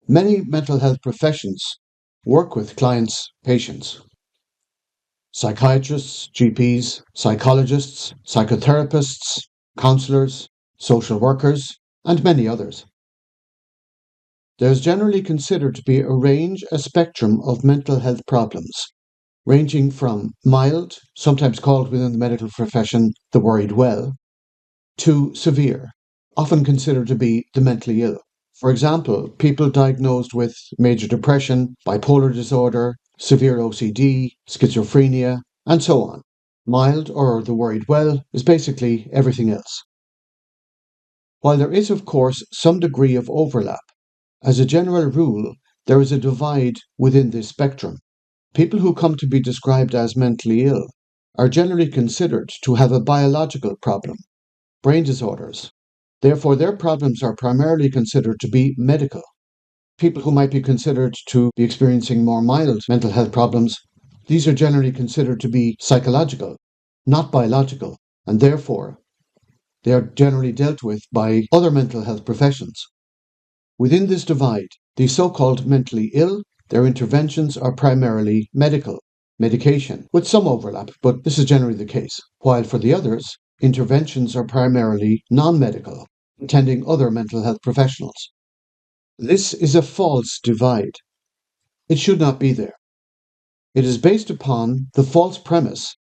Many mental health professions work with clients' patients. Psychiatrists, GPs, psychologists, psychotherapists, counsellors, social workers, and many others. There is generally considered to be a spectrum of mental health problems, ranging from mild, sometimes called within the medical profession the worried well, to severe, often considered to be the mentally ill. For example, people diagnosed with major depression, bipolar disorder, severe OCD, schizophrenia, and so on. Mild, or the worried well, is basically everything else. While there is, of course, some degree of overlap, as a general rule, there is a divide within this spectrum. People who come to be described as mentally ill are generally considered to have a biological problem, brain disorders. Therefore, their problems are primarily considered to be medical. People who might be considered to be experiencing more mild mental health problems, these are generally considered to be psychological, not biological, and therefore they are generally dealt with by other mental health professions. Within this divide, the so-called mentally ill, their interventions are primarily medical, medication, with some overlap, but this is generally the case. While for the others, interventions are primarily non-medical, attending other mental health professionals. This is a false divide. It should not be there. It is based upon the false premise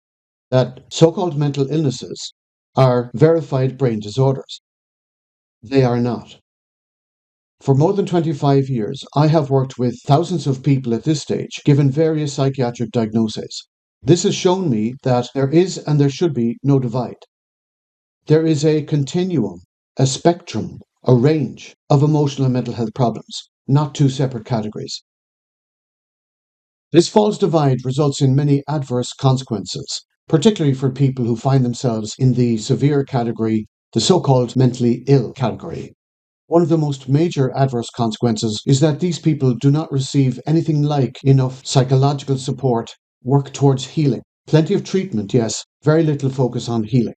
that so-called mental illnesses are verified brain disorders. They are not. For more than 25 years, I have worked with thousands of people at this stage, given various psychiatric diagnoses. This has shown me that there is and there should be no divide. There is a continuum, a spectrum, a range of emotional and mental health problems, not two separate categories. This false divide results in many adverse consequences, particularly for people who find themselves in the severe category, the so-called mentally ill category. One of the most major adverse consequences is that these people do not receive anything like enough psychological support, work towards healing. Plenty of treatment, yes, very little focus on healing.